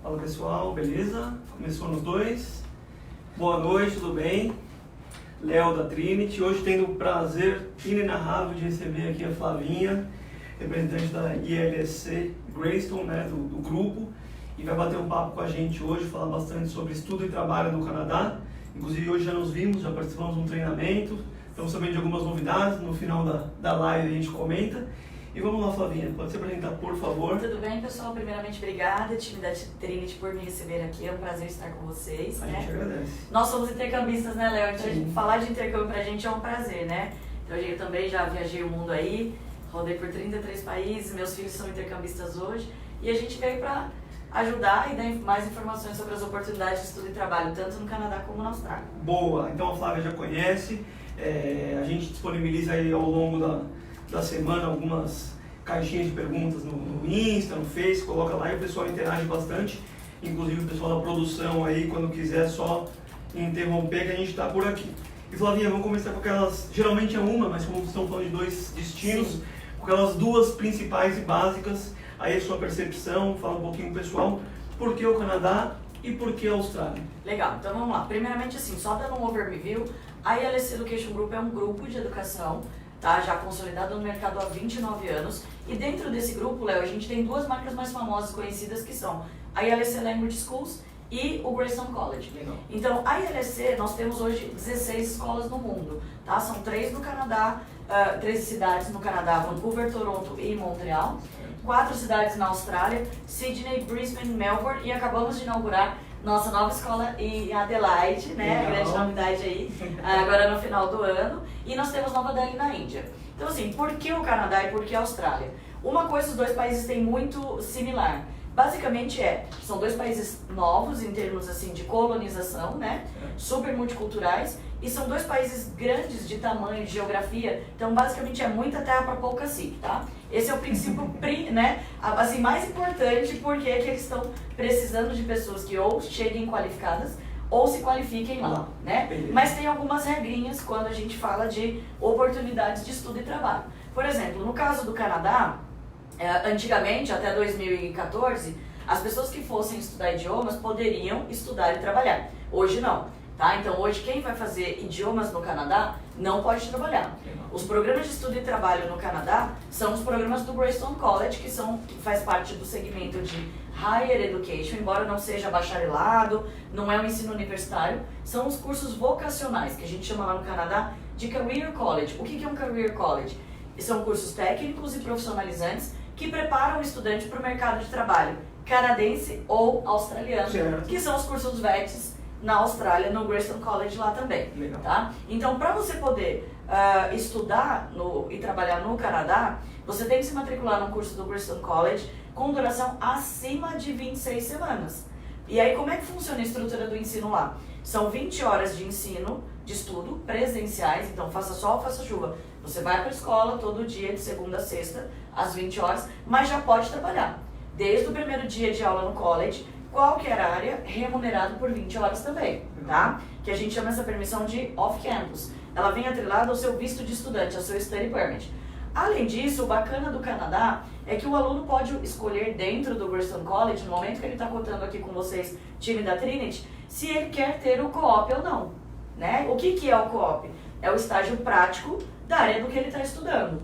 Fala pessoal, beleza? Começou nos dois. Boa noite, tudo bem? Léo da Trinity. Hoje tendo o prazer inenarrável de receber aqui a Flavinha, representante da ILSC Greystone, né, do grupo, e vai bater um papo com a gente hoje, falar bastante sobre estudo e trabalho no Canadá. Inclusive hoje já nos vimos, já participamos de um treinamento, estamos sabendo de algumas novidades, no final da live a gente comenta. E vamos lá, Flavinha, pode se apresentar, por favor. Tudo bem, pessoal? Primeiramente, obrigada, time da Trinity, por me receber aqui. É um prazer estar com vocês. A gente agradece. Nós somos intercambistas, né, Léo? Falar de intercâmbio pra gente é um prazer, né? Então, eu também já viajei o mundo aí, rodei por 33 países, meus filhos são intercambistas hoje. E a gente veio pra ajudar e dar mais informações sobre as oportunidades de estudo e trabalho, tanto no Canadá como na Austrália. Boa! Então a Flávia já conhece. A gente disponibiliza aí ao longo da semana algumas caixinhas de perguntas no Insta, no Face, coloca lá e o pessoal interage bastante, inclusive o pessoal da produção aí, quando quiser só interromper que a gente está por aqui. E Flavinha, vamos começar com aquelas, geralmente é uma, mas como estamos falando de dois destinos, sim, com aquelas duas principais e básicas, aí a sua percepção, fala um pouquinho pessoal, por que o Canadá e por que a Austrália? Legal, então vamos lá. Primeiramente assim, só dando um overview, a ILSC Education Group é um grupo de educação, tá, já consolidado no mercado há 29 anos. E dentro desse grupo, Léo, a gente tem duas marcas mais famosas conhecidas que são a ILSC Language Schools e o Greystone College. Legal. Então, a ILSC, nós temos hoje 16 escolas no mundo, tá? São 3 no Canadá, 13 cidades no Canadá, Vancouver, Toronto e Montreal. 4 cidades na Austrália, Sydney, Brisbane, Melbourne, e acabamos de inaugurar nossa nova escola em Adelaide, né? A grande novidade aí, agora no final do ano. E nós temos Nova Delhi na Índia. Então assim, por que o Canadá e por que a Austrália? Uma coisa os dois países têm muito similar. Basicamente são dois países novos em termos assim de colonização, né? Super multiculturais. E são dois países grandes de tamanho, de geografia. Então basicamente é muita terra para pouca cacique, tá? Esse é o princípio, né, assim, mais importante, porque é que eles estão precisando de pessoas que ou cheguem qualificadas ou se qualifiquem lá, né? Mas tem algumas regrinhas quando a gente fala de oportunidades de estudo e trabalho. Por exemplo, no caso do Canadá, antigamente, até 2014, as pessoas que fossem estudar idiomas poderiam estudar e trabalhar. Hoje não. Tá? Então hoje quem vai fazer idiomas no Canadá não pode trabalhar. Os programas de estudo e trabalho no Canadá são os programas do Greystone College, que faz parte do segmento de Higher Education, embora não seja bacharelado, não é um ensino universitário, são os cursos vocacionais, que a gente chama lá no Canadá de Career College. O que é um Career College? São cursos técnicos e profissionalizantes que preparam o estudante para o mercado de trabalho canadense ou australiano, certo, que são os cursos VETs na Austrália, no Greystone College lá também. Legal. Tá? Então, para você poder estudar e trabalhar no Canadá, você tem que se matricular no curso do Greystone College com duração acima de 26 semanas. E aí, como é que funciona a estrutura do ensino lá? São 20 horas de ensino, de estudo, presenciais, então faça sol, faça chuva. Você vai para a escola todo dia, de segunda a sexta, às 20 horas, mas já pode trabalhar. Desde o primeiro dia de aula no college, qualquer área, remunerado por 20 horas também, tá? Que a gente chama essa permissão de off-campus. Ela vem atrelada ao seu visto de estudante, ao seu study permit. Além disso, o bacana do Canadá é que o aluno pode escolher dentro do Greystone College, no momento que ele está contando aqui com vocês, time da Trinity, se ele quer ter o co-op ou não, né? O que é o co-op? É o estágio prático da área do que ele está estudando.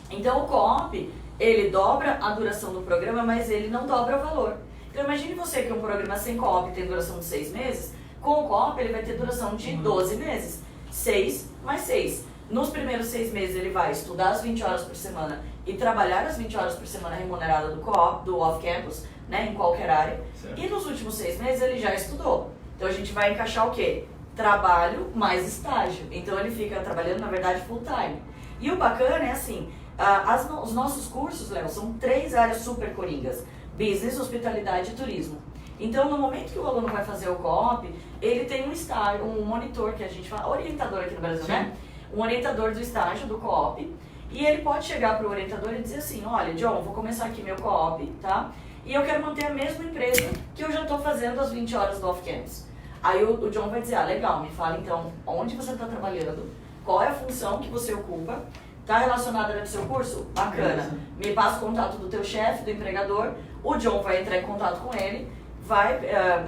Então, o co-op, ele dobra a duração do programa, mas ele não dobra o valor. Então imagine você que um programa sem co-op tem duração de 6 meses, com o co-op ele vai ter duração de 12 meses, 6 mais 6. Nos primeiros 6 meses ele vai estudar as 20 horas por semana e trabalhar as 20 horas por semana remunerada do co-op, do off-campus, né, em qualquer área. Certo. E nos últimos 6 meses ele já estudou. Então a gente vai encaixar o quê? Trabalho mais estágio. Então ele fica trabalhando, na verdade, full time. E o bacana é assim, os nossos cursos, Léo, são 3 áreas super coringas. Business, hospitalidade e turismo. Então, no momento que o aluno vai fazer o co-op, ele tem um estágio, um monitor, que a gente fala, orientador aqui no Brasil, sim, né? Um orientador do estágio do co-op, e ele pode chegar para o orientador e dizer assim, olha, John, vou começar aqui meu co-op, tá? E eu quero manter a mesma empresa que eu já estou fazendo as 20 horas do off-campus. Aí o John vai dizer, legal, me fala então, onde você está trabalhando, qual é a função que você ocupa, tá relacionada ao seu curso? Bacana. Me passa o contato do teu chefe, do empregador, o John vai entrar em contato com ele, vai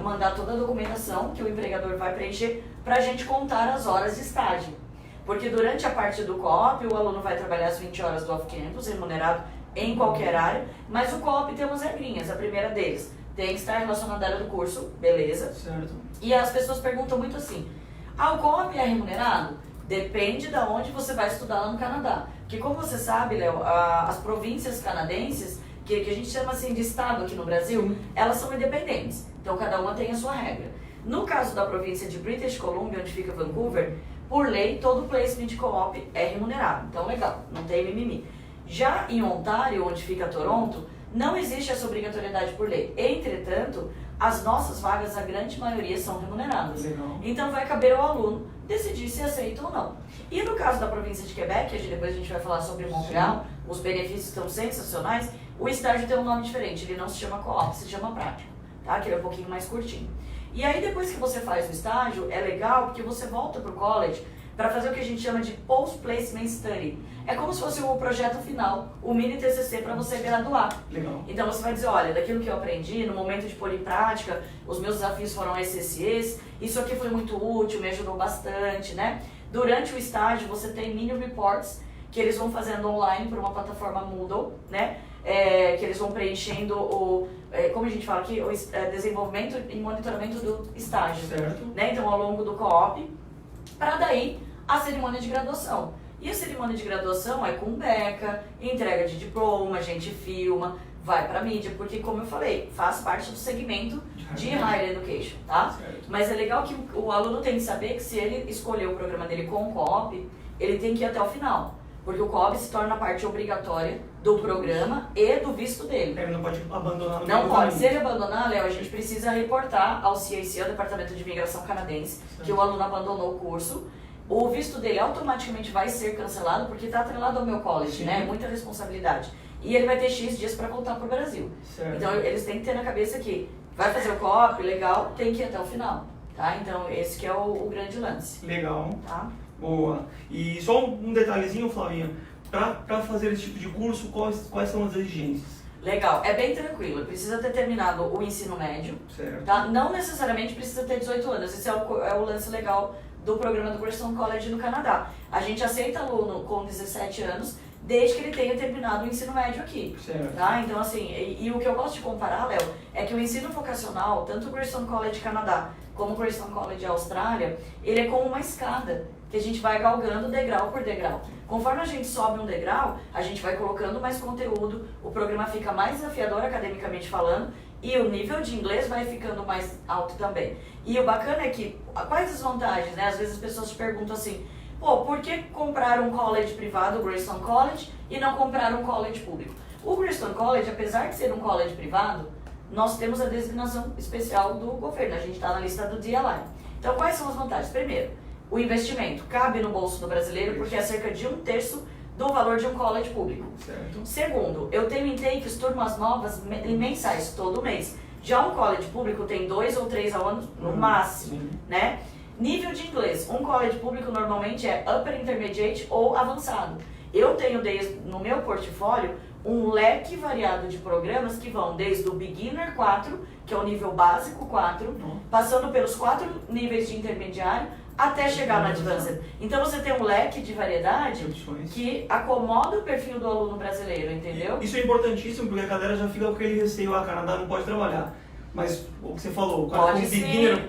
mandar toda a documentação que o empregador vai preencher para a gente contar as horas de estágio. Porque durante a parte do co-op, o aluno vai trabalhar as 20 horas do off-campus, remunerado em qualquer área, mas o co-op tem umas regrinhas. A primeira deles, tem que estar relacionada à área do curso, beleza. Certo. E as pessoas perguntam muito assim, o co-op é remunerado? Depende de onde você vai estudar lá no Canadá. Porque como você sabe, Léo, as províncias canadenses, que a gente chama assim de estado aqui no Brasil, elas são independentes. Então cada uma tem a sua regra. No caso da província de British Columbia, onde fica Vancouver, por lei, todo placement co-op é remunerado. Então legal, não tem mimimi. Já em Ontário, onde fica Toronto, não existe essa obrigatoriedade por lei. Entretanto, as nossas vagas, a grande maioria, são remuneradas. Legal. Então vai caber ao aluno decidir se aceita ou não. E no caso da província de Quebec, depois a gente vai falar sobre Montreal, os benefícios estão sensacionais, o estágio tem um nome diferente, ele não se chama co-op, se chama prático, tá? Que ele é um pouquinho mais curtinho. E aí depois que você faz o estágio, é legal porque você volta para o college para fazer o que a gente chama de Post-Placement Study. É como se fosse o projeto final, o mini TCC para você graduar. Legal. Então você vai dizer, olha, daquilo que eu aprendi, no momento de pôr em prática, os meus desafios foram esses, isso aqui foi muito útil, me ajudou bastante, né? Durante o estágio você tem mini reports que eles vão fazendo online por uma plataforma Moodle, né? Que eles vão preenchendo como a gente fala aqui, o desenvolvimento e monitoramento do estágio. Certo. Né? Então ao longo do co-op, para daí a cerimônia de graduação. E a cerimônia de graduação é com beca, entrega de diploma, a gente filma, vai para mídia, porque como eu falei, faz parte do segmento de Higher Education, tá? Certo. Mas é legal que o aluno tem que saber que se ele escolher o programa dele com o co-op, ele tem que ir até o final. Porque o co-op se torna parte obrigatória do programa e do visto dele. Ele não pode abandonar no meio Não do pode. caminho. Se ele abandonar, Léo, a gente precisa reportar ao CAC, ao Departamento de Imigração Canadense, que o aluno abandonou o curso. O visto dele automaticamente vai ser cancelado porque está atrelado ao meu college, né? Muita responsabilidade. E ele vai ter X dias para voltar para o Brasil. Certo. Então eles têm que ter na cabeça que vai fazer o co-op, legal, tem que ir até o final. Tá? Então esse que é o grande lance. Legal. Tá? Boa. E só um detalhezinho, Flavinha. Para fazer esse tipo de curso, quais são as exigências? Legal, é bem tranquilo. Precisa ter terminado o ensino médio. Certo. Tá? Não necessariamente precisa ter 18 anos. Esse é o lance legal do programa do Grayson College no Canadá. A gente aceita aluno com 17 anos, desde que ele tenha terminado o ensino médio aqui. Certo. Tá? Então, assim, e o que eu gosto de comparar, Léo, é que o ensino vocacional, tanto o Grayson College Canadá como o Grayson College Austrália, ele é como uma escada, que a gente vai galgando degrau por degrau. Conforme a gente sobe um degrau, a gente vai colocando mais conteúdo, o programa fica mais desafiador academicamente falando, e o nível de inglês vai ficando mais alto também. E o bacana é que, quais as vantagens, né? Às vezes as pessoas te perguntam assim, pô, por que comprar um college privado, o Grayson College, e não comprar um college público? O Grayson College, apesar de ser um college privado, nós temos a designação especial do governo, a gente está na lista do DLI. Então, quais são as vantagens? Primeiro, o investimento cabe no bolso do brasileiro, porque é cerca de 1/3 do valor de um college público. Certo. Segundo, eu tenho intakes, turmas novas mensais, todo mês. Já um college público tem 2 ou 3 ao ano no máximo, né? Nível de inglês, um college público normalmente é Upper Intermediate ou avançado. Eu tenho no meu portfólio um leque variado de programas que vão desde o Beginner 4, que é o nível básico 4, passando pelos 4 níveis de intermediário, até chegar no Advanced. Então você tem um leque de variedade que acomoda o perfil do aluno brasileiro, entendeu? Isso é importantíssimo, porque a galera já fica com aquele receio, Canadá não pode trabalhar. Mas o que você falou, o cara com beginner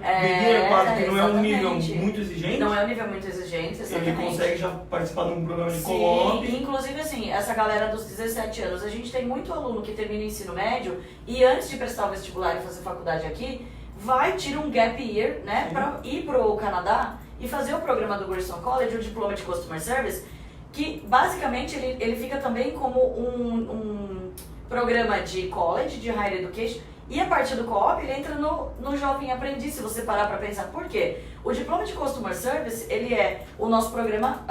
4, que não é um nível muito exigente, não é um nível muito exigente, exatamente. Ele consegue já participar de um programa de Sim, co-op. inclusive assim, essa galera dos 17 anos, a gente tem muito aluno que termina o ensino médio e antes de prestar o vestibular e fazer faculdade aqui, tira um gap year, né, para ir pro Canadá e fazer o programa do Grayson College, o diploma de Customer Service, que basicamente ele fica também como um programa de college, de higher education, e a partir do co-op ele entra no jovem aprendiz, se você parar para pensar. Por quê? O diploma de Customer Service, ele é o nosso programa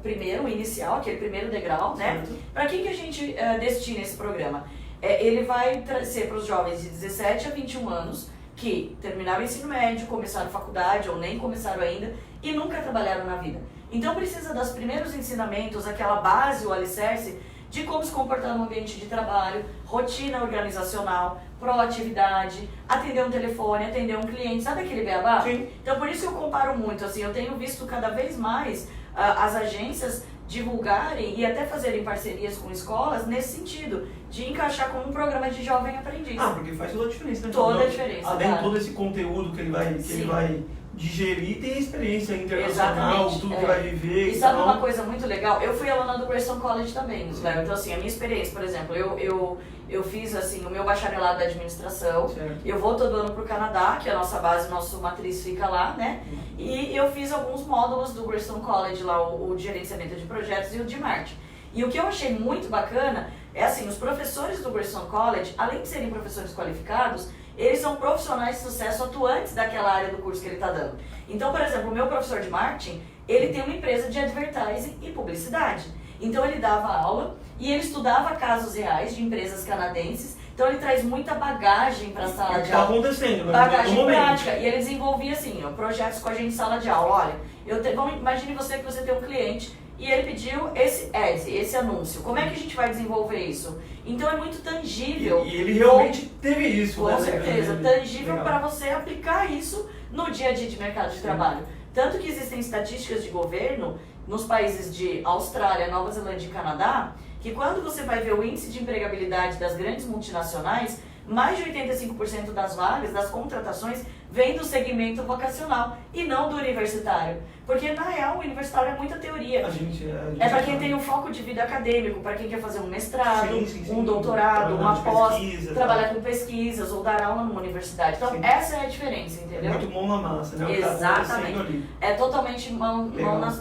primeiro, inicial, aquele primeiro degrau, né? Para quem que a gente destina esse programa? Ele vai ser para os jovens de 17 a 21 anos, que terminaram o ensino médio, começaram faculdade ou nem começaram ainda e nunca trabalharam na vida. Então precisa dos primeiros ensinamentos, aquela base, o alicerce, de como se comportar no ambiente de trabalho, rotina organizacional, proatividade, atender um telefone, atender um cliente, sabe aquele beabá? Sim. Então por isso que eu comparo muito, assim, eu tenho visto cada vez mais as agências divulgarem e até fazerem parcerias com escolas nesse sentido, de encaixar como um programa de jovem aprendiz. Porque faz toda a diferença, né? Toda a diferença, além de claro. todo esse conteúdo que ele vai digerir, tem a experiência internacional, Exatamente, tudo que vai viver. E sabe uma coisa muito legal? Eu fui aluna do Greystone College também, Léo. Então assim, a minha experiência, por exemplo, eu fiz assim, o meu bacharelado da administração, Certo. eu vou todo ano pro Canadá, que é a nossa base, nosso matriz fica lá, né? E eu fiz alguns módulos do Greystone College lá, o de gerenciamento de projetos e o de marketing. E o que eu achei muito bacana é assim, os professores do Greystone College, além de serem professores qualificados, eles são profissionais de sucesso atuantes daquela área do curso que ele está dando. Então, por exemplo, o meu professor de marketing, ele tem uma empresa de advertising e publicidade. Então ele dava aula e ele estudava casos reais de empresas canadenses. Então ele traz muita bagagem para a sala de aula. Está acontecendo, Bagagem prática. E ele desenvolvia assim, projetos com a gente em sala de aula. Olha, imagine você que você tem um cliente e ele pediu esse anúncio. Como é que a gente vai desenvolver isso? Então é muito tangível. E ele realmente teve isso. Com certeza, tangível Legal. para você aplicar isso no dia a dia de mercado de trabalho. Tanto que existem estatísticas de governo nos países de Austrália, Nova Zelândia e Canadá, que quando você vai ver o índice de empregabilidade das grandes multinacionais, mais de 85% das vagas, das contratações, vem do segmento vocacional e não do universitário. Porque, na real, o universitário é muita teoria. A gente É para quem tem um foco de vida acadêmico, para quem quer fazer um mestrado, sim. um doutorado, uma pós, pesquisa, trabalhar com pesquisas ou dar aula numa universidade. Então, essa é a diferença, entendeu? Muito mão na massa, né? Exatamente. Ali. É totalmente mão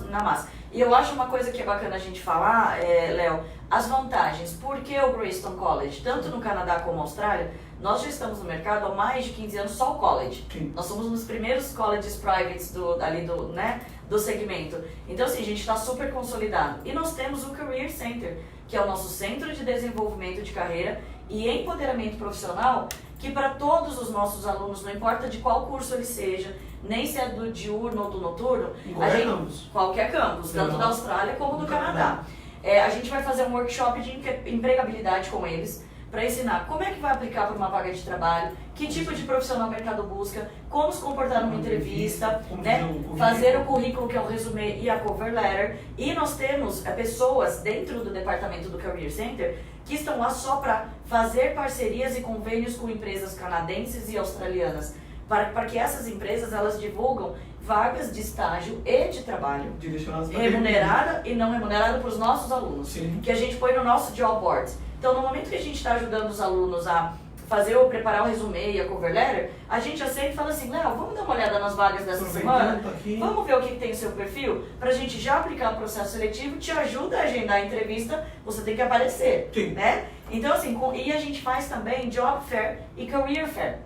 na massa. E eu acho uma coisa que é bacana a gente falar, Léo, as vantagens. Por que o Greystone College? Tanto no Canadá como na Austrália, nós já estamos no mercado há mais de 15 anos, só o college. Sim. Nós somos um dos primeiros colleges privates do segmento. Então, assim, a gente está super consolidado. E nós temos o Career Center, que é o nosso centro de desenvolvimento de carreira e empoderamento profissional, que para todos os nossos alunos, não importa de qual curso ele seja, nem se é do diurno ou do noturno, qualquer campus, tanto da Austrália como do Canadá. A gente vai fazer um workshop de empregabilidade com eles, para ensinar como é que vai aplicar para uma vaga de trabalho, que tipo de profissional o mercado busca, como se comportar numa entrevista, né? Fazer o currículo, que é o resumê, e a cover letter. E nós temos pessoas dentro do departamento do Career Center que estão lá só para fazer parcerias e convênios com empresas canadenses e australianas, para que essas empresas elas divulgam vagas de estágio e de trabalho, remunerada e não remunerada para os nossos alunos, Sim. que a gente põe no nosso job board. Então, no momento que a gente está ajudando os alunos a fazer ou preparar o resumê e a cover letter, a gente aceita e fala assim, Léo, vamos dar uma olhada nas vagas dessa semana? Vamos ver o que tem no seu perfil? Para a gente já aplicar o processo seletivo, te ajuda a agendar a entrevista, você tem que aparecer, né? Então, assim, e a gente faz também Job Fair e Career Fair,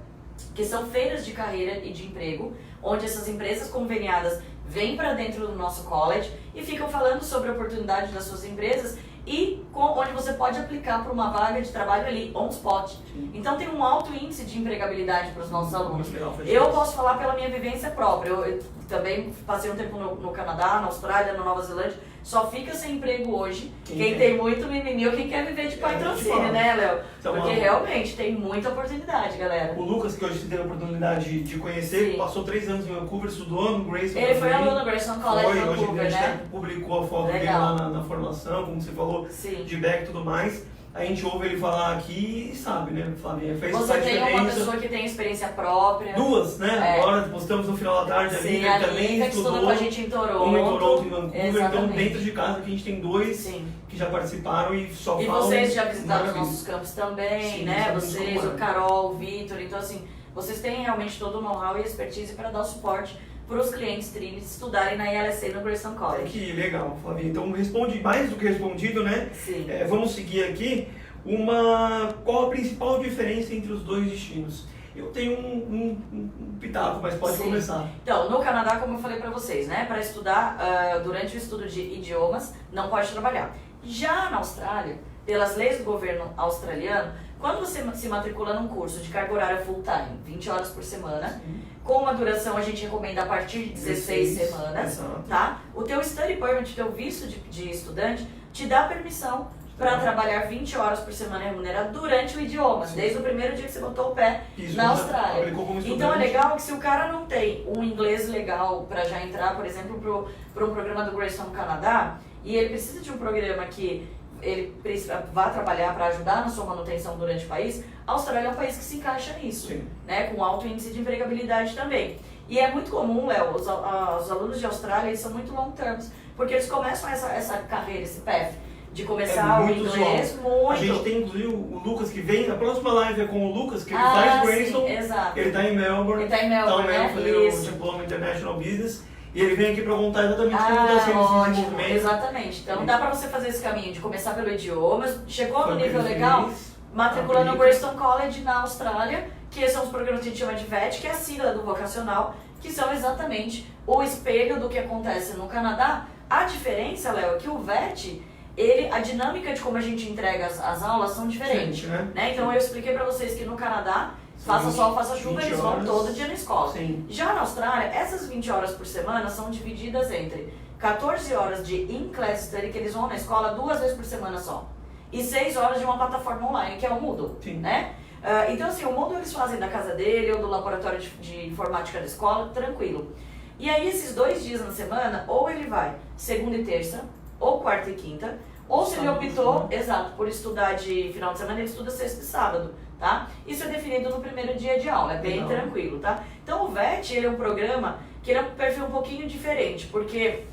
que são feiras de carreira e de emprego, onde essas empresas conveniadas vêm para dentro do nosso college e ficam falando sobre a oportunidade das suas empresas e onde você pode aplicar para uma vaga de trabalho ali, on spot. Então tem um alto índice de empregabilidade para os nossos alunos. Eu posso falar pela minha vivência própria. Eu também passei um tempo no Canadá, na Austrália, na Nova Zelândia. Só fica sem emprego hoje quem tem muito mimimi ou quem quer viver de patrocínio, né, Léo? Porque realmente tem muita oportunidade, galera. O Lucas, que hoje teve a oportunidade de conhecer, passou 3 anos em Vancouver, estudou no Greystone. Ele foi aluno no Greystone College em Vancouver, hoje a gente né? publicou a foto dele lá na formação, como você falou, de back e tudo mais. A gente ouve ele falar aqui e sabe, né, Flavinha? Você tem uma pessoa que tem experiência própria. 2, né? Agora postamos no final da tarde a Lívia, que também estudou com a gente em Toronto. Um em Toronto e em Vancouver. Exatamente. Então, dentro de casa, que a gente tem 2 que já participaram e só falam. E vocês já visitaram os nossos campos também, né? Vocês, o Carol, o Vitor. Então, assim, vocês têm realmente todo o know-how e expertise para dar o suporte para os clientes Trinity estudarem na ILSA no Greystone College. Que legal, Flavinha. Então, responde mais do que respondido, né? Sim. Vamos seguir aqui. Qual a principal diferença entre os dois destinos? Eu tenho um pitaco, mas pode começar. Então, no Canadá, como eu falei para vocês, né? Para estudar, durante o estudo de idiomas, não pode trabalhar. Já na Austrália, pelas leis do governo australiano, quando você se matricula num curso de carga horária full time, 20 horas por semana, com uma duração a gente recomenda a partir de 16 semanas, tá? O teu study permit, teu visto de estudante, te dá permissão para trabalhar 20 horas por semana remunerado durante o idioma, desde o primeiro dia que você botou o pé na Austrália. Então é legal que se o cara não tem um inglês legal para já entrar, por exemplo, para um programa do Greystone no Canadá, e ele precisa de um programa que ele vá trabalhar para ajudar na sua manutenção durante o país, a Austrália é um país que se encaixa nisso, né, com alto índice de empregabilidade também. E é muito comum, Léo, os alunos de Austrália, eles são muito long terms, porque eles começam essa carreira, esse path, de começar o inglês muito. A gente tem inclusive o Lucas que vem, a próxima live é com o Lucas, que ele faz Greystone, ele está em Melbourne, né? fazer o Diploma International Business. E ele vem aqui para contar exatamente como está sendo esse desenvolvimento. Exatamente. Então dá para você fazer esse caminho de começar pelo idioma, chegou no nível legal, matriculando no Greystone College na Austrália, que são os programas que a gente chama de VET, que é a sigla do vocacional, que são exatamente o espelho do que acontece no Canadá. A diferença, Léo, é que o VET, a dinâmica de como a gente entrega as aulas são diferentes. Né? Então eu expliquei para vocês que no Canadá, faça sol, faça chuva, eles vão todo dia na escola. Já na Austrália, essas 20 horas por semana são divididas entre 14 horas de in-class study, que eles vão na escola 2 vezes por semana só, e 6 horas de uma plataforma online, que é o Moodle. Né? Então assim, o Moodle eles fazem da casa dele ou do laboratório de informática da escola, tranquilo. E aí esses 2 dias na semana, ou ele vai segunda e terça, ou quarta e quinta, ou se ele optou, por estudar de final de semana, ele estuda sexta e sábado. Tá? Isso é definido no primeiro dia de aula, é bem tranquilo, tá? Então o VET, ele é um programa que ele é um perfil um pouquinho diferente, porque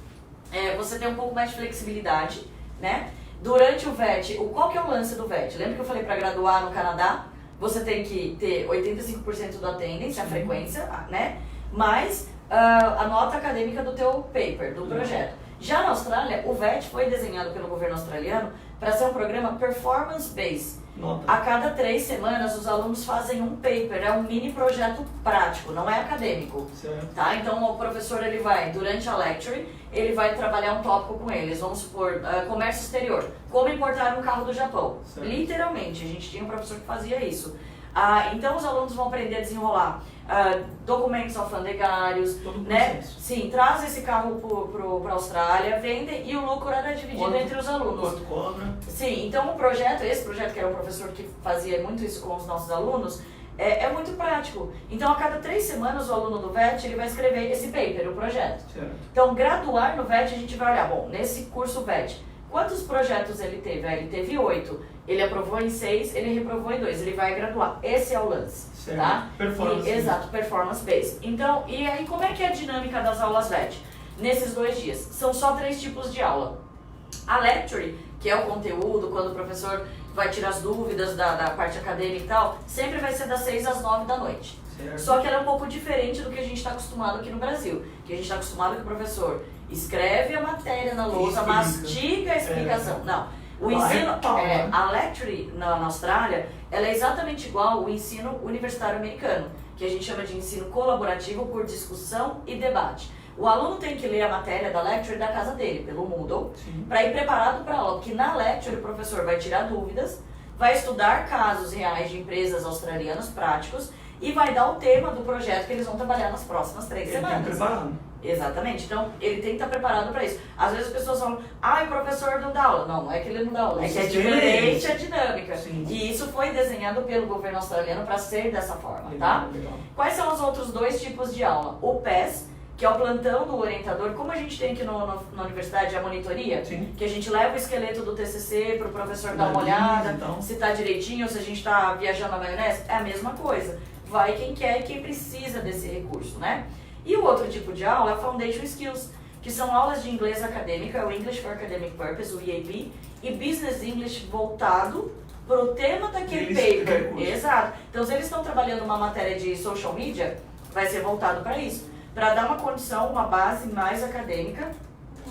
você tem um pouco mais de flexibilidade, né? Durante o VET, qual que é o lance do VET? Lembra que eu falei para graduar no Canadá, você tem que ter 85% do attendance, a frequência, né? Mais a nota acadêmica do teu paper, do projeto. Já na Austrália, o VET foi desenhado pelo governo australiano para ser um programa performance-based. A cada 3 semanas os alunos fazem um paper, é um mini projeto prático, não é acadêmico. Tá? Então o professor ele vai, durante a lecture, ele vai trabalhar um tópico com eles, vamos supor, comércio exterior, como importar um carro do Japão. Literalmente, a gente tinha um professor que fazia isso. Então os alunos vão aprender a desenrolar documentos alfandegários, né? Sim, traz esse carro para a Austrália, vendem e o lucro era dividido entre os alunos. Quanto cobra? Sim, então esse projeto que era um professor que fazia muito isso com os nossos alunos, é muito prático. Então a cada 3 semanas o aluno do VET ele vai escrever esse paper, o projeto. Então graduar no VET a gente vai olhar, bom, nesse curso VET, quantos projetos ele teve? Ele teve 8. Ele aprovou em 6, ele reprovou em 2. Ele vai graduar. Esse é o lance. Tá? Performance. Exato, performance based. Então, e aí como é que é a dinâmica das aulas VET? Nesses 2 dias, são só 3 tipos de aula. A lecture, que é o conteúdo, quando o professor vai tirar as dúvidas da parte acadêmica e tal, sempre vai ser das 6 às 9 da noite. Só que ela é um pouco diferente do que a gente está acostumado aqui no Brasil. Que a gente está acostumado que o professor escreve a matéria na lousa, mastiga a explicação. Não. O ensino, a lecture na Austrália, ela é exatamente igual ao ensino universitário americano, que a gente chama de ensino colaborativo por discussão e debate. O aluno tem que ler a matéria da lecture da casa dele, pelo Moodle, para ir preparado para a aula, porque na lecture o professor vai tirar dúvidas, vai estudar casos reais de empresas australianas práticos e vai dar o tema do projeto que eles vão trabalhar nas próximas 3 semanas. Ele está preparado. Exatamente, então ele tem que estar preparado para isso. Às vezes as pessoas falam, o professor não dá aula. Não é que ele não dá aula, é que é diferente a dinâmica. E isso foi desenhado pelo governo australiano para ser dessa forma, tá? Quais são os outros 2 tipos de aula? O PES, que é o plantão do orientador, como a gente tem aqui na universidade a monitoria, que a gente leva o esqueleto do TCC para o professor dar uma olhada, se está direitinho, ou se a gente está viajando na maionese, é a mesma coisa. Vai quem quer e quem precisa desse recurso, né? E o outro tipo de aula é a Foundation Skills, que são aulas de inglês acadêmica, o English for Academic Purpose, o EAP, e Business English voltado para o tema daquele paper. Exato. Então, se eles estão trabalhando uma matéria de social media, vai ser voltado para isso, para dar uma condição, uma base mais acadêmica,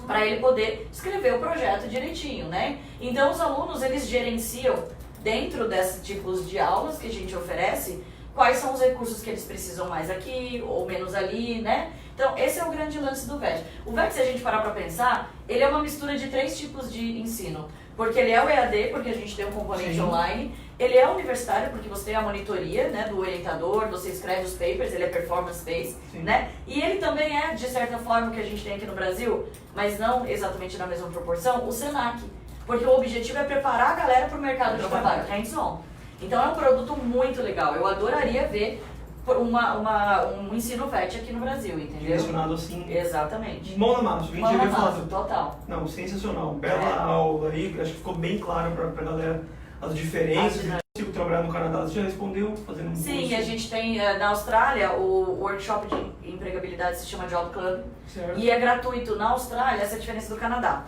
para ele poder escrever o projeto direitinho, né? Então, os alunos, eles gerenciam, dentro desses tipos de aulas que a gente oferece, quais são os recursos que eles precisam mais aqui ou menos ali, né? Então, esse é o grande lance do VET. O VET, se a gente parar para pensar, ele é uma mistura de 3 tipos de ensino. Porque ele é o EAD, porque a gente tem um componente online. Ele é universitário, porque você tem a monitoria, né, do orientador, você escreve os papers, ele é performance-based, né? E ele também é, de certa forma, o que a gente tem aqui no Brasil, mas não exatamente na mesma proporção, o SENAC. porque o objetivo é preparar a galera para o mercado de trabalho, hands-on. Então é um produto muito legal, eu adoraria ver um ensino VET aqui no Brasil, entendeu? Direcionado assim. Exatamente. Mão na massa, a gente já falar. Total. Não, sensacional. Bela aula aí, acho que ficou bem claro pra galera as diferenças. Eu consigo trabalhar no Canadá, você já respondeu fazendo um Sim, curso? a gente tem na Austrália o workshop de empregabilidade se chama Job Club. Certo. E é gratuito na Austrália, essa é a diferença do Canadá.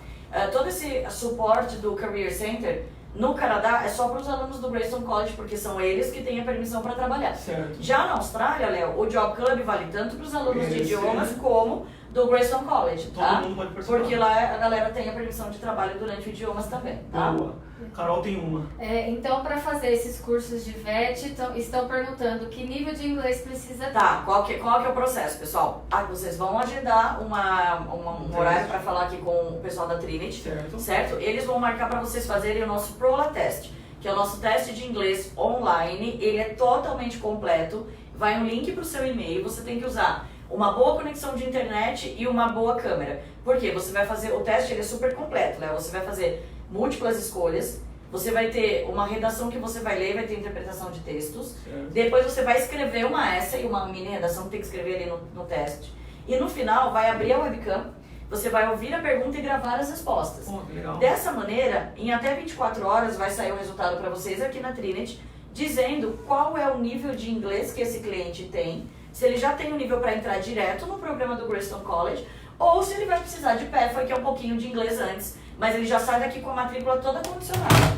Todo esse suporte do Career Center no Canadá é só para os alunos do Greystone College, porque são eles que têm a permissão para trabalhar. Certo. Já na Austrália, Léo, o Job Club vale tanto para os alunos de idiomas como do Greystone College, tá? Todo mundo pode participar. Porque lá a galera tem a permissão de trabalho durante idiomas também, tá? Boa. Carol tem uma. Então, para fazer esses cursos de VET, estão perguntando que nível de inglês precisa ter. Tá, qual que é o processo, pessoal? Vocês vão agendar um horário para falar aqui com o pessoal da Trinity, certo? Eles vão marcar para vocês fazerem o nosso Prola Test, que é o nosso teste de inglês online. Ele é totalmente completo, vai um link para o seu e-mail, você tem que usar uma boa conexão de internet e uma boa câmera. Por quê? Você vai fazer, o teste ele é super completo, né? Você vai fazer múltiplas escolhas, você vai ter uma redação que você vai ler, vai ter interpretação de textos, depois você vai escrever uma essay, uma mini redação que tem que escrever ali no teste, e no final vai abrir a webcam, você vai ouvir a pergunta e gravar as respostas. Que legal. Dessa maneira, em até 24 horas vai sair o resultado para vocês aqui na Trinity, dizendo qual é o nível de inglês que esse cliente tem, se ele já tem o nível para entrar direto no programa do Greystone College, ou se ele vai precisar de PEFA, que é um pouquinho de inglês antes, mas ele já sai daqui com a matrícula toda condicionada.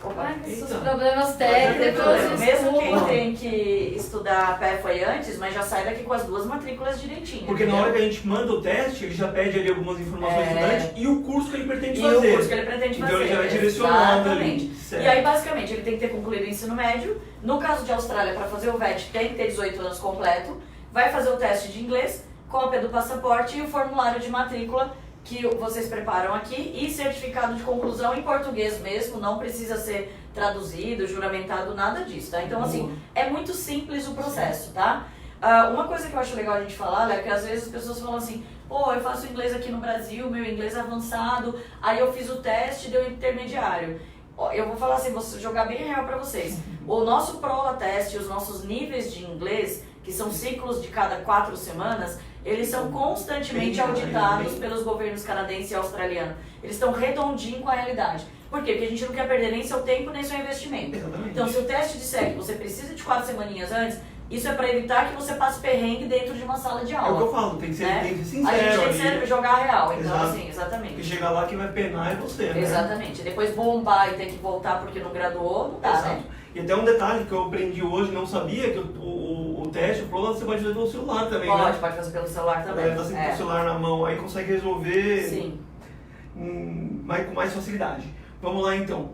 Opa, esses problemas técnicos. Mesmo quem tem que estudar PEFA antes, mas já sai daqui com as duas matrículas direitinho. Porque entendeu? na hora que a gente manda o teste, ele já pede ali algumas informações do estudante e o curso que ele pretende fazer. E o curso que ele pretende fazer. Então ele já vai direcionado Exatamente. ali. E aí, basicamente, ele tem que ter concluído o ensino médio. No caso de Austrália, para fazer o VET, tem que ter 18 anos completo. Vai fazer o teste de inglês, cópia do passaporte e o formulário de matrícula que vocês preparam aqui e certificado de conclusão em português mesmo, não precisa ser traduzido, juramentado, nada disso, tá? Então, assim, é muito simples o processo, tá? Uma coisa que eu acho legal a gente falar é que às vezes as pessoas falam assim, pô, eu faço inglês aqui no Brasil, meu inglês é avançado, aí eu fiz o teste, deu intermediário. Eu vou falar assim, vou jogar bem real pra vocês. O nosso Prola Test, os nossos níveis de inglês, que são ciclos de cada 4 semanas, eles são constantemente auditados pelos governos canadense e australiano. Eles estão redondinho com a realidade. Por quê? Porque a gente não quer perder nem seu tempo, nem seu investimento. Exatamente. Então, se o teste disser que você precisa de 4 semaninhas antes, isso é para evitar que você passe perrengue dentro de uma sala de aula. É o que eu falo, tem que ser, tem que ser sincero. A gente tem que ali. jogar real, então Exato. assim, exatamente. Porque chegar lá quem vai penar é você, né? Exatamente. Depois bombar e ter que voltar porque não graduou, não dá, Exato. né? E até um detalhe que eu aprendi hoje, não sabia, que o teste, o problema você pode fazer pelo celular também, né? Pode fazer pelo celular também. Tá sempre com o celular na mão, aí consegue resolver Sim. Com mais facilidade. Vamos lá então.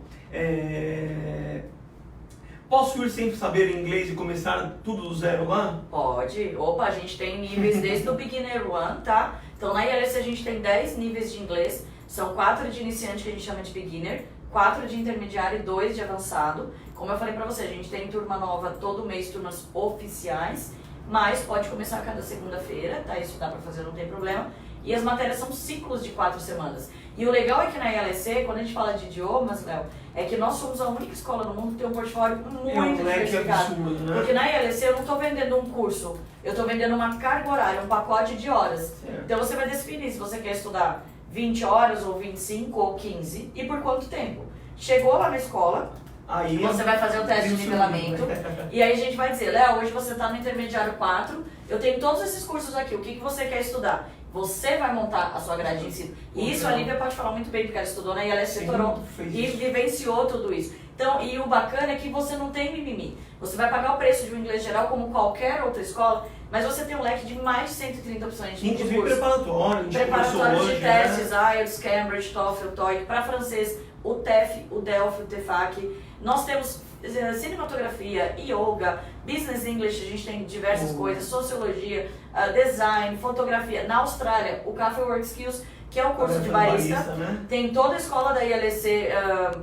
Posso ir sempre saber inglês e começar tudo do zero lá? Pode. Opa, a gente tem níveis desde o Beginner 1, tá? Então na ILS a gente tem 10 níveis de inglês, são 4 de iniciante que a gente chama de Beginner, 4 de intermediário e 2 de avançado. Como eu falei pra você, a gente tem turma nova todo mês, turmas oficiais, mas pode começar a cada segunda-feira, tá? Isso dá pra fazer, não tem problema. E as matérias são ciclos de 4 semanas. E o legal é que na ILSC, quando a gente fala de idiomas, Léo, é que nós somos a única escola no mundo que tem um portfólio muito diversificado. Absurdo, né? Porque na ILSC eu não estou vendendo um curso, eu estou vendendo uma carga horária, um pacote de horas. Certo. Então você vai definir se você quer estudar 20 horas, ou 25, ou 15, e por quanto tempo. Chegou lá na escola, Aí você vai fazer o teste de nivelamento, e aí a gente vai dizer, Léo, hoje você está no intermediário 4, eu tenho todos esses cursos aqui, o que você quer estudar? Você vai montar a sua grade de ensino. E isso a Lívia pode falar muito bem, porque ela estudou na ILSC Toronto e vivenciou tudo isso. Então, e o bacana é que você não tem mimimi. Você vai pagar o preço de um inglês geral como qualquer outra escola, mas você tem um leque de mais de 130 opções de inclusive curso. preparatório, Preparatórios de hoje, testes, né? IELTS, Cambridge, TOEFL, TOEIC, para francês, o TEF, o DELF, o TEFAC. Nós temos cinematografia, yoga, business English, a gente tem diversas coisas, sociologia, design, fotografia. Na Austrália, o Cafe Work Skills, que é o curso de barista, né? tem toda a escola da ILSC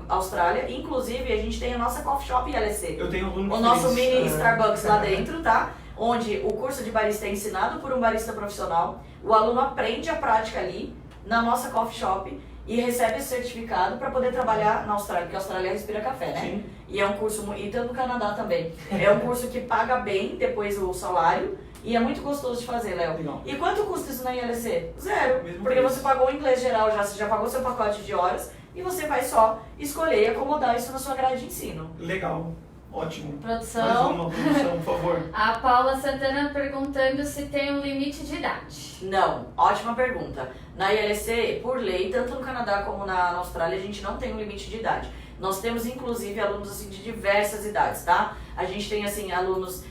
Austrália, inclusive a gente tem a nossa coffee shop ILSC. Eu tenho aluno o nosso mini Starbucks lá dentro, tá? Onde o curso de barista é ensinado por um barista profissional, o aluno aprende a prática ali, na nossa coffee shop, e recebe esse certificado para poder trabalhar na Austrália, porque a Austrália respira café, né? Sim. E é um curso, e tanto no Canadá também, é um curso que paga bem depois o salário e é muito gostoso de fazer, Léo. Legal. E quanto custa isso na ILC? Zero, Mesmo porque preço. você pagou o inglês geral, você já pagou seu pacote de horas e você vai só escolher e acomodar isso na sua grade de ensino. Legal. Ótimo. Produção. Mais uma produção, por favor. A Paula Santana perguntando se tem um limite de idade. Não, ótima pergunta. Na ILC, por lei, tanto no Canadá como na Austrália, a gente não tem um limite de idade. Nós temos, inclusive, alunos assim, de diversas idades, tá? A gente tem, assim, alunos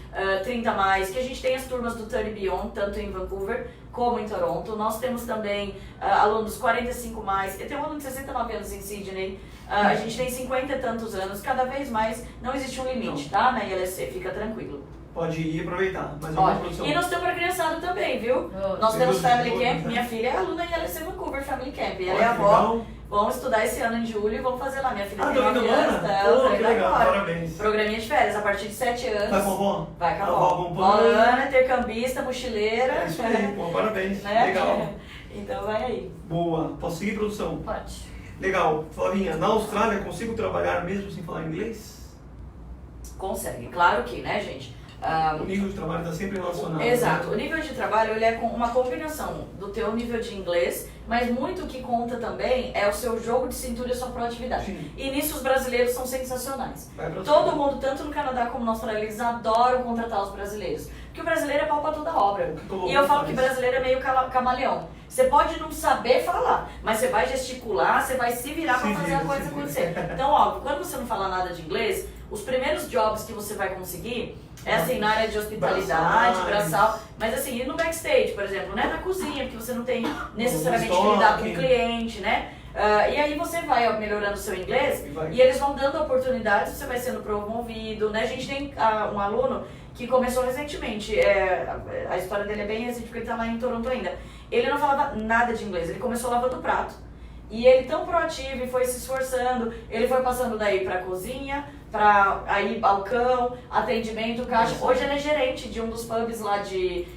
30 a mais, que a gente tem as turmas do 30 Beyond, tanto em Vancouver como em Toronto. Nós temos também alunos 45 mais. Eu tenho um aluno de 69 anos em Sydney. A gente tem 50 e tantos anos. Cada vez mais não existe um limite, tá? Na ILC, fica tranquilo. Pode ir e aproveitar. Mais uma Ótimo. produção. E nós temos para criançada também, viu? Nós Tem temos duas Family escolas, Camp. né? Minha filha é aluna em ILC Vancouver Family Camp. Ela Olha, é que avó. legal. Vão estudar esse ano em julho e vão fazer lá. Minha filha Ah, tem tá 9 indo anos, lá? tá? Pô, Tá que indo legal. agora. Parabéns. Programinha de férias, a partir de 7 anos. Vai com a avó? Vai com a A avó avó. acompanha. Ana, intercambista, mochileira. É isso aí, pô, parabéns. Né? Legal. Então vai aí. Boa. Posso seguir, produção? Pode. Legal. Flavinha, na Austrália consigo trabalhar mesmo sem falar inglês? Consegue. Claro que, né, gente? O nível de trabalho está sempre relacionado. Exato. né? O nível de trabalho ele é com uma combinação do teu nível de inglês, mas muito o que conta também é o seu jogo de cintura e a sua proatividade. Sim. E nisso os brasileiros são sensacionais. Vai pra Todo cima. mundo, tanto no Canadá como na Austrália, eles adoram contratar os brasileiros. Porque o brasileiro é pau pra toda obra. todo E eu mundo falo faz. que brasileiro é meio camaleão. Você pode não saber falar, mas você vai gesticular, você vai se virar pra Se fazer vira, a coisa se vira. acontecer. Então, óbvio, quando você não fala nada de inglês, os primeiros jobs que você vai conseguir é assim, na área de hospitalidade, braçal, mas assim, e no backstage, por exemplo, né? Na cozinha, porque você não tem necessariamente que lidar com o cliente, né? E aí você vai ó, melhorando o seu inglês E vai. e eles vão dando oportunidades, você vai sendo promovido, né? A gente tem um aluno que começou recentemente, a história dele é bem recente porque ele tá lá em Toronto ainda. Ele não falava nada de inglês, ele começou lavando prato. E ele tão proativo e foi se esforçando, ele foi passando daí pra cozinha, pra aí balcão, atendimento, caixa. Hoje ele é gerente de um dos pubs lá de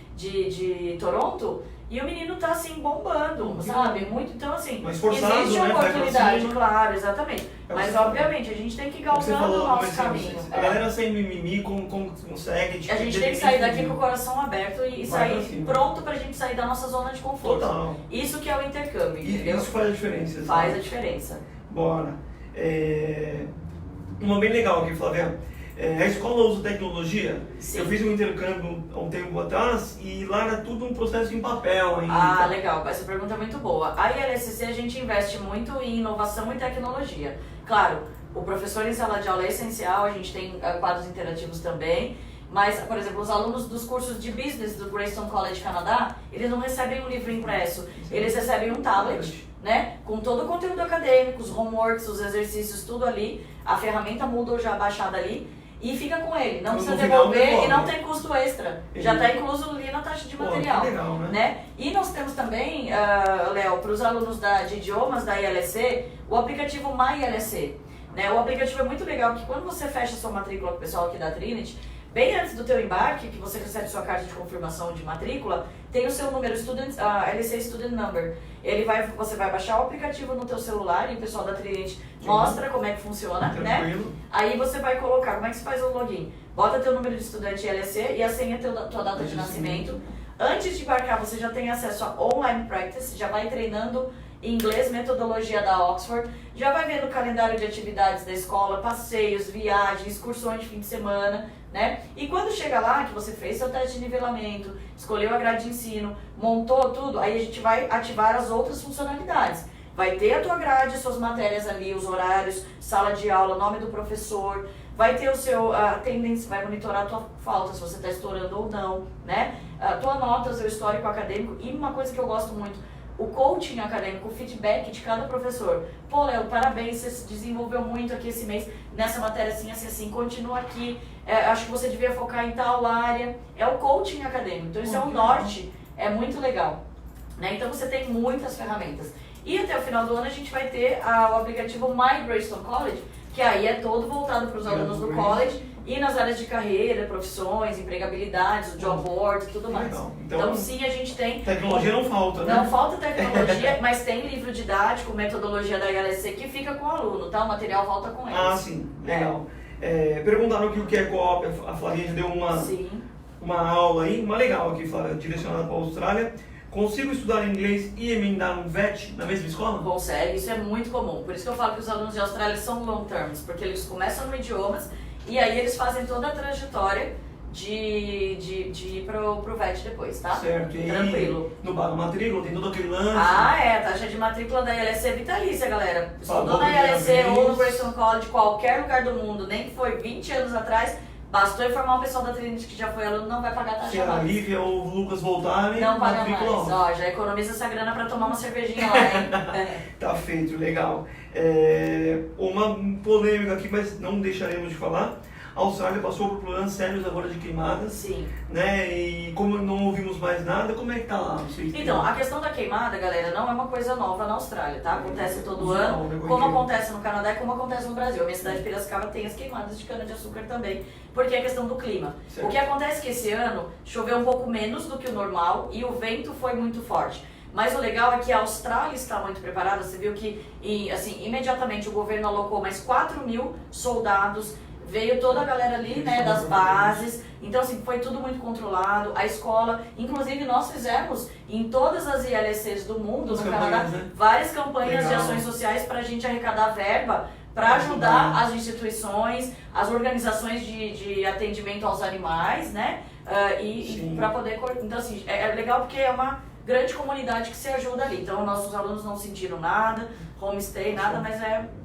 Toronto. E o menino tá assim bombando, sabe? Muito, então assim, Mas esforçado, existe né? Vai pra oportunidade, cima. claro, exatamente. É o Mas que você falou. obviamente a gente tem que ir Como você galgando o falou, nosso mas, caminho. A galera sem mimimi consegue. Tipo, A gente tem que sair daqui com o coração aberto e Vai pra sair cima. pronto pra gente sair da nossa zona de conforto. Total. Isso que é o intercâmbio, E entendeu? isso faz a diferença. Faz sabe? a diferença. Bora. Uma bem legal aqui, Flávia. A escola usa tecnologia. Sim. Eu fiz um intercâmbio há um tempo atrás e lá era tudo um processo em papel ainda. Ah, legal. Essa pergunta é muito boa. A ILSC a gente investe muito em inovação e tecnologia. Claro, o professor em sala de aula é essencial, a gente tem quadros interativos também. Mas, por exemplo, os alunos dos cursos de business do Greystone College Canadá, eles não recebem um livro impresso, eles recebem um tablet, né? Com todo o conteúdo acadêmico, os homeworks, os exercícios, tudo ali. A ferramenta Moodle já baixada ali e fica com ele. Não No precisa final, devolver devolve. e não tem custo extra. Já está incluso ali na taxa de Pô, material. que legal, né? E nós temos também, Léo, para os alunos de idiomas da ILSC, o aplicativo MyILSC. Né? O aplicativo é muito legal, porque quando você fecha sua matrícula com o pessoal aqui da Trinity, bem antes do teu embarque, que você recebe sua carta de confirmação de matrícula, tem o seu número LC Student Number. Você vai baixar o aplicativo no teu celular e o pessoal da Trinity mostra como é que funciona, né? Tranquilo. Aí você vai colocar, como é que se faz o login? Bota teu número de estudante LC e a senha tua data de nascimento. Antes de embarcar, você já tem acesso a online practice, já vai treinando inglês, metodologia da Oxford, já vai vendo o calendário de atividades da escola, passeios, viagens, excursões de fim de semana, né? E quando chega lá, que você fez seu teste de nivelamento, escolheu a grade de ensino, montou tudo, aí a gente vai ativar as outras funcionalidades. Vai ter a tua grade, suas matérias ali, os horários, sala de aula, nome do professor, vai ter o seu attendance, vai monitorar a tua falta, se você está estourando ou não, né? A tua nota, o seu histórico acadêmico e uma coisa que eu gosto muito, o coaching acadêmico, o feedback de cada professor. Pô, Léo, parabéns, você se desenvolveu muito aqui esse mês nessa matéria assim, assim, assim, continua aqui, acho que você devia focar em tal área. É o coaching acadêmico, então isso é um norte, é muito legal. Né? Então você tem muitas ferramentas. E até o final do ano a gente vai ter o aplicativo My Greystone College, que aí é todo voltado para os alunos do college e nas áreas de carreira, profissões, empregabilidades, o job board e tudo mais. Legal. Então sim, a gente tem... Tecnologia não falta, né? Não falta tecnologia, mas tem livro didático, metodologia da ILSC que fica com o aluno, tá? O material volta com eles. Ah, sim. Legal. Perguntaram aqui o que é co-op, a Flavinha já deu uma aula aí, uma legal aqui, Flávia, direcionada para a Austrália. Consigo estudar inglês e emendar um VET na mesma escola? Consegue, isso é muito comum. Por isso que eu falo que os alunos de Austrália são long terms, porque eles começam no idiomas e aí eles fazem toda a trajetória de ir pro VET depois, tá? Certo. E tranquilo. No matrícula tem todo aquele lance. Taxa de matrícula da ILSC é vitalícia, galera. Estudou Pagou na ILSC primeira ou no vez. Grayson College, qualquer lugar do mundo, nem que foi 20 anos atrás, bastou informar o pessoal da Trinity que já foi aluno, não vai pagar Se taxa a mais. Lívia ou o Lucas voltarem, Não paga mais. matrícula. Ó, já economiza essa grana pra tomar uma cervejinha lá, hein? Tá feito, legal. Uma polêmica aqui, mas não deixaremos de falar. A Austrália passou por problemas sérios agora de queimadas, Sim. né? E como não ouvimos mais nada, como é que tá lá? Vocês Então, a questão da queimada, galera, não é uma coisa nova na Austrália, tá? Acontece todo ano, né? como acontece no Canadá e como acontece no Brasil. A minha cidade de Piracicaba tem as queimadas de cana-de-açúcar também, porque é a questão do clima. Certo. O que acontece é que esse ano choveu um pouco menos do que o normal e o vento foi muito forte. Mas o legal é que a Austrália está muito preparada. Você viu que, assim, imediatamente o governo alocou mais 4.000 soldados, veio toda a galera ali, né, das bases. Então, assim, foi tudo muito controlado. A escola, inclusive nós fizemos em todas as ILSCs do mundo, no Canadá, né? várias campanhas de Legal. ações sociais para a gente arrecadar verba para ajudar as instituições, as organizações de atendimento aos animais, né? E para poder... Então, assim, é legal porque é uma grande comunidade que se ajuda ali. Então, nossos alunos não sentiram nada, homestay, nada, mas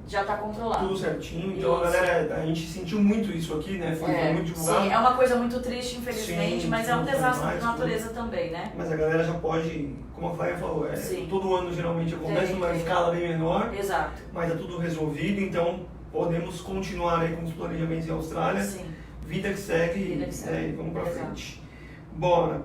já está controlado. Tudo certinho. Então, a gente sentiu muito isso aqui, né? Foi muito divulgado. Sim, é uma coisa muito triste, infelizmente, Sim, mas é um desastre mais, da natureza também, né? Mas a galera já pode, como a Flávia falou, todo ano geralmente acontece numa escala bem menor, Exato. mas é tudo resolvido, então podemos continuar aí com os planejamentos em Austrália. Sim. Vida que segue, Vida que segue. E vamos pra Exato. frente. Bora.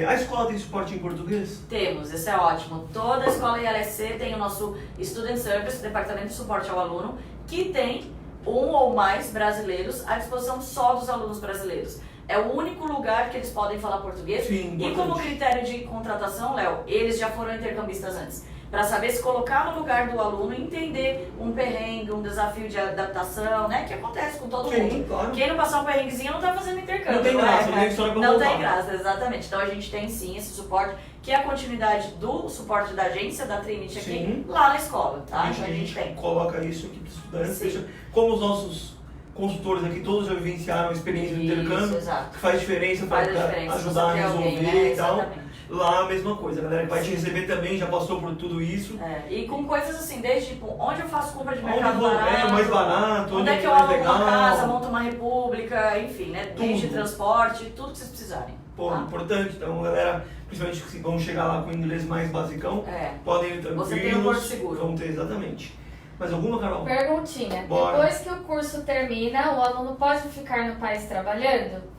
A escola tem suporte em português? Temos, isso é ótimo. Toda a escola ILSC tem o nosso Student Service, Departamento de Suporte ao Aluno, que tem um ou mais brasileiros à disposição só dos alunos brasileiros. É o único lugar que eles podem falar português. Sim, e como critério de contratação, Léo, eles já foram intercambistas antes. Para saber se colocar no lugar do aluno e entender um perrengue, um desafio de adaptação, né? Que acontece com todo mundo. Claro. Quem não passar um perrenguezinho não tá fazendo intercâmbio. Não tem graça, não tem história pra Não contar. tem graça, exatamente. Então a gente tem sim esse suporte, que é a continuidade do suporte da agência, da Trinity aqui, Sim. lá na escola, tá? A gente tem. coloca isso aqui para os estudantes, Sim. deixa, como os nossos consultores aqui, todos já vivenciaram a experiência do intercâmbio, exato. que faz diferença Faz a para diferença, ajudar a você ter resolver alguém, né? e tal. Exatamente. Lá a mesma coisa, a galera vai te receber também, já passou por tudo isso. E com coisas assim, desde tipo, onde eu faço compra de Onde mercado vou, barato, o mais barato, onde é que eu mais alugo legal. uma casa, monto uma república, enfim, né? Desde Tudo. transporte, tudo que vocês precisarem. Pô, tá? importante, então galera, principalmente que vão chegar lá com o inglês mais basicão, podem ir tranquilos. Você tem um porto seguro. Vão ter, exatamente. Mais alguma, Carol? Perguntinha. Bora. Depois que o curso termina, o aluno pode ficar no país trabalhando?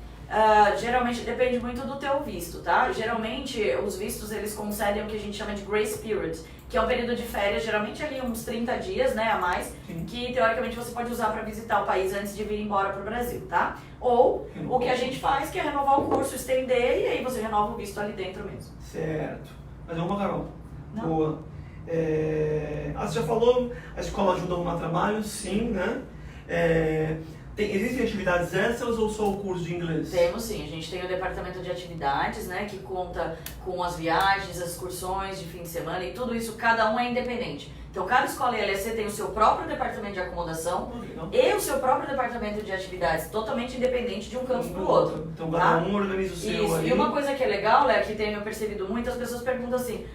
Geralmente depende muito do teu visto, tá? Geralmente os vistos eles concedem o que a gente chama de grace period, que é um período de férias, geralmente ali uns 30 dias, né, a mais, que teoricamente você pode usar para visitar o país antes de vir embora pro Brasil, tá? Ou o que a gente faz, que é renovar o curso, estender, e aí você renova o visto ali dentro mesmo. Certo. Mais alguma, Carol? Não. Boa. Você já falou, a escola ajuda a arrumar trabalho, sim, né? Existem atividades extras ou só o curso de inglês? Temos sim, a gente tem o departamento de atividades, né, que conta com as viagens, as excursões de fim de semana e tudo isso, cada um é independente. Então cada escola ILSC tem o seu próprio departamento de acomodação e o seu próprio departamento de atividades, totalmente independente de um campus para o outro. Então cada um organiza o seu Isso. ali. E uma coisa que é legal, Léo, que tenho percebido muitas pessoas perguntam assim,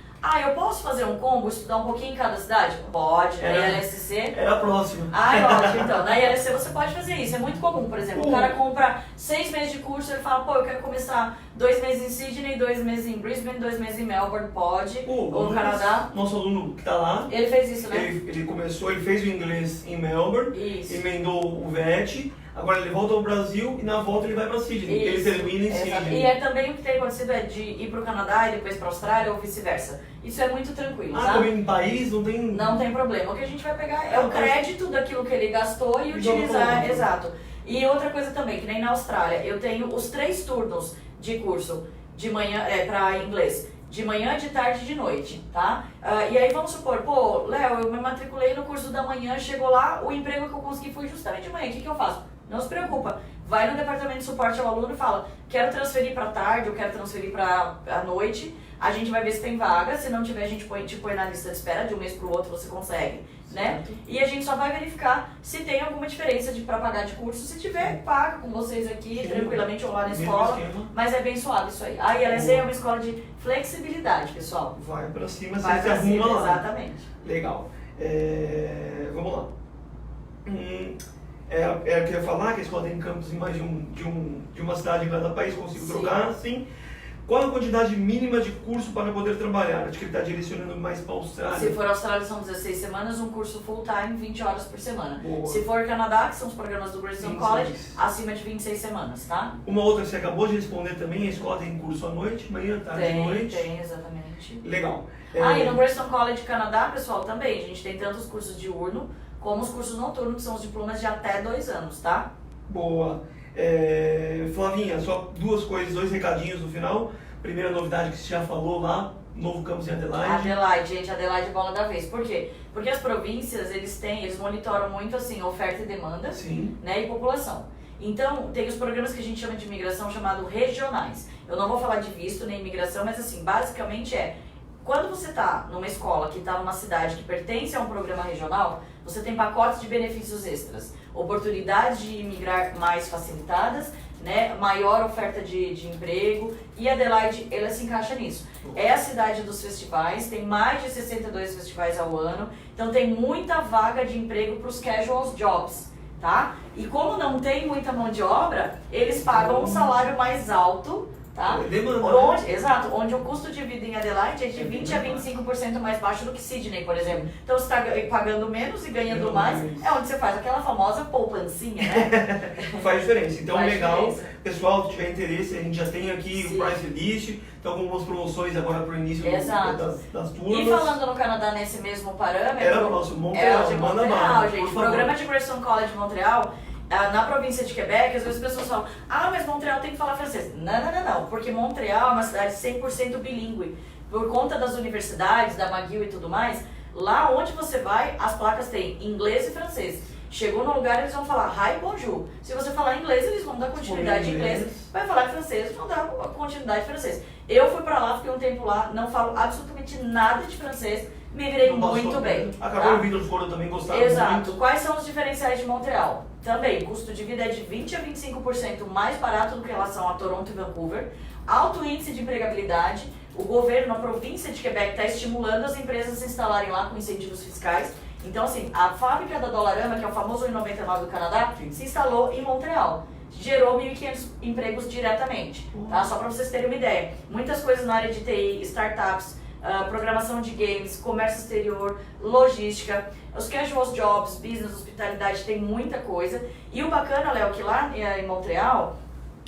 eu posso fazer um combo, estudar um pouquinho em cada cidade? Pode, na ILSC. Era a próxima. Ótimo, então. Na ILSC você pode fazer isso, é muito comum, por exemplo, o cara compra 6 meses de curso, ele fala, eu quero começar 2 meses em Sydney, 2 meses em Brisbane, 2 meses em Melbourne, pode, ou no Canadá. Nosso aluno que tá lá, Ele fez isso, né? ele fez o inglês em Melbourne, Isso. emendou o VET, agora ele volta ao Brasil e na volta ele vai para Sydney, porque ele termina em Sydney. E também o que tem acontecido é de ir para o Canadá e depois para a Austrália ou vice-versa. Isso é muito tranquilo, tá? Também em país não tem... Não tem problema. O que a gente vai pegar é o crédito daquilo que ele gastou e Joga utilizar, pro exato. E outra coisa também, que nem na Austrália, eu tenho os 3 turnos de curso de manhã, para inglês. De manhã, de tarde e de noite, tá? E aí vamos supor, pô, Léo, eu me matriculei no curso da manhã, chegou lá, o emprego que eu consegui foi justamente de manhã, o que eu faço? Não se preocupa, vai no departamento de suporte ao aluno e fala, quero transferir para tarde, eu quero transferir para a noite, a gente vai ver se tem vaga, se não tiver a gente te põe na lista de espera, de um mês para o outro você consegue, né? E a gente só vai verificar se tem alguma diferença para pagar de curso, se tiver, paga com vocês aqui, Sim. tranquilamente, ou lá na Mesmo escola, esquema. mas é bem suave isso aí. A ILSA é uma escola de flexibilidade, pessoal. Vai pra cima, Vai você se pra arruma cima, lá. exatamente. Legal. Vamos lá. Eu queria falar que a escola tem campus em mais de uma cidade em cada país, consigo Sim. trocar, assim. Qual a quantidade mínima de curso para poder trabalhar? Acho que ele está direcionando mais para a Austrália. Se for Austrália, são 16 semanas, um curso full-time, 20 horas por semana. Boa. Se for Canadá, que são os programas do Grayson 26. College, acima de 26 semanas, tá? Uma outra que você acabou de responder também, a escola tem curso à noite, manhã, tarde e noite. Tem, exatamente. Legal. E no Grayson College Canadá, pessoal, também, a gente tem tanto os cursos diurno, como os cursos noturnos, que são os diplomas de até 2 anos, tá? Boa. Flavinha, só 2 coisas, 2 recadinhos no final. Primeira novidade que você já falou lá, novo campus em Adelaide. Adelaide bola da vez. Por quê? Porque as províncias, eles monitoram muito assim, oferta e demanda, Sim. né, e população. Então, tem os programas que a gente chama de imigração chamado regionais. Eu não vou falar de visto nem imigração, mas assim, basicamente quando você está numa escola que está numa cidade que pertence a um programa regional, você tem pacotes de benefícios extras, oportunidades de imigrar mais facilitadas, né, maior oferta de emprego, e Adelaide, ela se encaixa nisso. É a cidade dos festivais, tem mais de 62 festivais ao ano, então tem muita vaga de emprego para os casual jobs, tá? E como não tem muita mão de obra, eles pagam um salário mais alto, tá? Demanda. Exato, onde o custo de vida em Adelaide é de 20 a 25% mais baixo do que Sydney, por exemplo. Então você está pagando menos e ganhando mais, é onde você faz aquela famosa poupancinha, né? Faz diferença. Então, Faz legal. diferença. Pessoal, se tiver interesse, a gente já tem aqui Sim. o price list, então com algumas promoções agora para o início Exato. das turmas. E falando no Canadá nesse mesmo parâmetro, Era o nosso Montreal, é o de manda Montreal, bala, gente. por O favor. programa de Grayson College Montreal, na província de Quebec, às vezes as pessoas falam, mas Montreal tem que falar francês. Não, porque Montreal é uma cidade 100% bilíngue. Por conta das universidades, da McGill e tudo mais, lá onde você vai, as placas têm inglês e francês. Chegou no lugar, eles vão falar hi, bonjour. Se você falar inglês, eles vão dar continuidade em inglês. Vai falar francês, eles vão dar continuidade em francês. Eu fui pra lá, fiquei um tempo lá, não falo absolutamente nada de francês, me virei muito bem. Acabou ouvindo o foro também, gostaram Exato. muito. Quais são os diferenciais de Montreal? Também, custo de vida é de 20 a 25% mais barato do que em relação a Toronto e Vancouver. Alto índice de empregabilidade. O governo, a província de Quebec, está estimulando as empresas a se instalarem lá com incentivos fiscais. Então, assim, a fábrica da Dollarama, que é o famoso 1,99 do Canadá, se instalou em Montreal. Gerou 1.500 empregos diretamente, tá? Só para vocês terem uma ideia. Muitas coisas na área de TI, startups, programação de games, comércio exterior, logística, os casual jobs, business, hospitalidade, tem muita coisa. E o bacana, Léo, que lá em Montreal,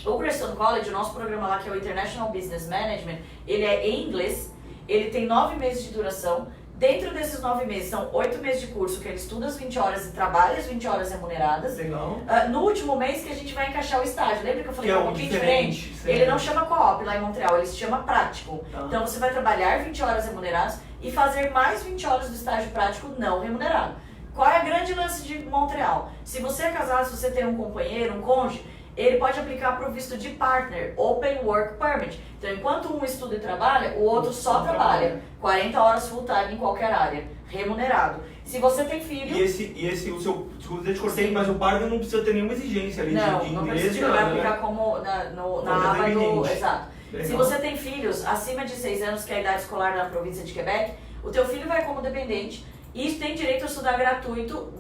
o Grayson College, o nosso programa lá, que é o International Business Management, ele é em inglês, ele tem 9 meses de duração. Dentro desses 9 meses, são 8 meses de curso que ele estuda as 20 horas e trabalha as 20 horas remuneradas. Legal. No último mês que a gente vai encaixar o estágio. Lembra que eu falei Que é um um pouquinho diferente, diferente? certo. Ele não chama co-op lá em Montreal, ele se chama prático. Tá. Então você vai trabalhar 20 horas remuneradas e fazer mais 20 horas do estágio prático não remunerado. Qual é a grande lance de Montreal? Se você é casado, se você tem um companheiro, um cônjuge, ele pode aplicar para o visto de partner, Open Work Permit. Então, enquanto um estuda e trabalha, o outro só trabalha. 40 horas full time em qualquer área, remunerado. Se você tem filho... E esse o seu... Desculpa, eu te cortei, mas o partner não precisa ter nenhuma exigência ali de não inglês. precisa, vai nada, né? aplicar como na aba do... independente. Exato. Legal. Se você tem filhos acima de 6 anos, que é a idade escolar na província de Quebec, o teu filho vai como dependente e tem direito a estudar gratuito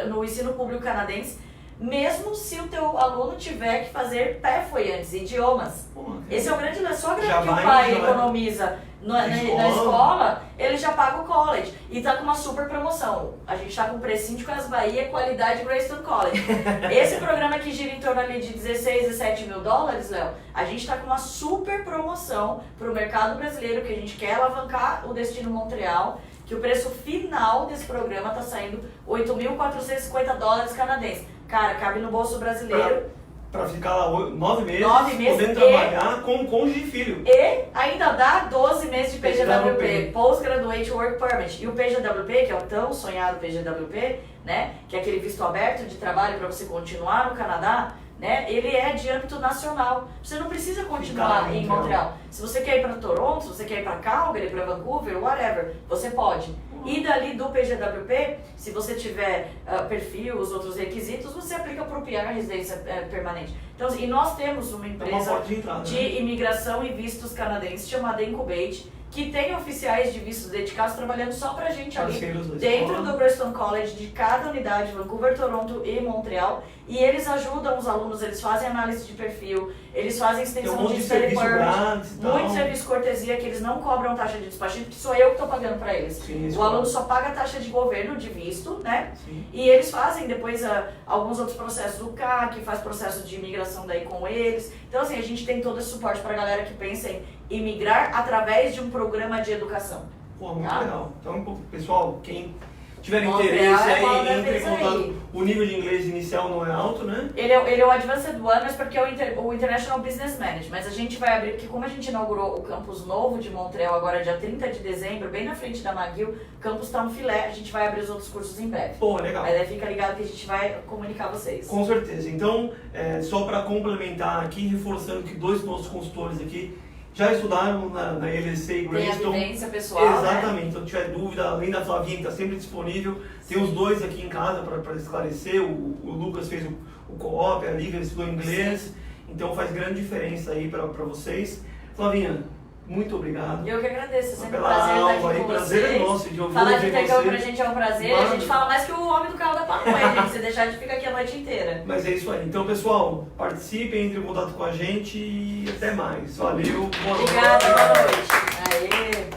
no ensino público canadense, mesmo se o teu aluno tiver que fazer PEFOI antes, idiomas. Esse é o grande lance. Só que Já o vai, pai já vai. economiza na escola, ele já paga o college. E tá com uma super promoção. A gente tá com precinho de Casas Bahia, qualidade Grayson College. Esse programa que gira em torno ali de 16 a 7 mil dólares, Léo, a gente tá com uma super promoção pro mercado brasileiro, que a gente quer alavancar o destino Montreal, que o preço final desse programa tá saindo $8.450 canadenses. cara, cabe no bolso brasileiro. Pra ficar lá 9 meses, 9 meses podendo trabalhar com cônjuge e filho. E ainda dá 12 meses de PGWP, PGWP. Postgraduate Work Permit. E o PGWP, que é o tão sonhado PGWP, né, que é aquele visto aberto de trabalho para você continuar no Canadá, né, ele é de âmbito nacional. Você não precisa continuar em Montreal. Se você quer ir para Toronto, se você quer ir para Calgary, para Vancouver, whatever, você pode. E dali do PGWP, se você tiver perfil, os outros requisitos, você aplica para o PR, residência permanente. Então, e nós temos uma empresa porta de entrada, de né? imigração e vistos canadenses chamada Incubate, que tem oficiais de vistos dedicados trabalhando só pra gente ali Parceiros da dentro escola. do Bristol College de cada unidade, Vancouver, Toronto e Montreal, e eles ajudam os alunos, eles fazem análise de perfil, eles fazem Tem um extensão monte de de study serviço permit, grátis e tal. muito serviço cortesia que eles não cobram taxa de despachante, que sou eu que estou pagando para eles. Sim, O aluno só paga a taxa de governo de visto, né? Sim. E eles fazem depois alguns outros processos do CAC, faz processo de imigração daí com eles. Então assim, a gente tem todo esse suporte para a galera que pensa em imigrar através de um programa de educação. Pô, muito Tá? legal. Então, pessoal, quem tiver Montreal interesse é uma aí, entre em vez aí. contato. O nível de inglês inicial não é alto, né? Ele é o Advanced One, mas porque é o International Business Management. Mas a gente vai abrir, porque como a gente inaugurou o campus novo de Montreal agora dia 30 de dezembro, bem na frente da McGill, o campus tá um filé, a gente vai abrir os outros cursos em breve. Pô, legal. Mas aí fica ligado que a gente vai comunicar vocês. Com certeza. Então, só para complementar aqui, reforçando que 2 dos nossos consultores aqui já estudaram na LSA Tem a Greystone. vivência pessoal, né? Exatamente. Então, se tiver dúvida, além da Flavinha, que está sempre disponível, tem os 2 aqui em casa para esclarecer. O Lucas fez o co-op, a Lívia estudou inglês. Então, faz grande diferença aí para vocês. Flavinha, muito obrigado. Eu que agradeço, é sempre um Pela prazer estar aula aqui aí, com prazer vocês. é nosso de ouvir Falar de intercâmbio você. pra gente é um prazer. A gente fala mais que o homem do carro da pamonha, gente. Se deixar, a gente fica aqui a noite inteira. Mas é isso aí. Então, pessoal, participem, entrem em contato com a gente e até mais. Valeu, boa noite. Obrigada, boa noite. Aê.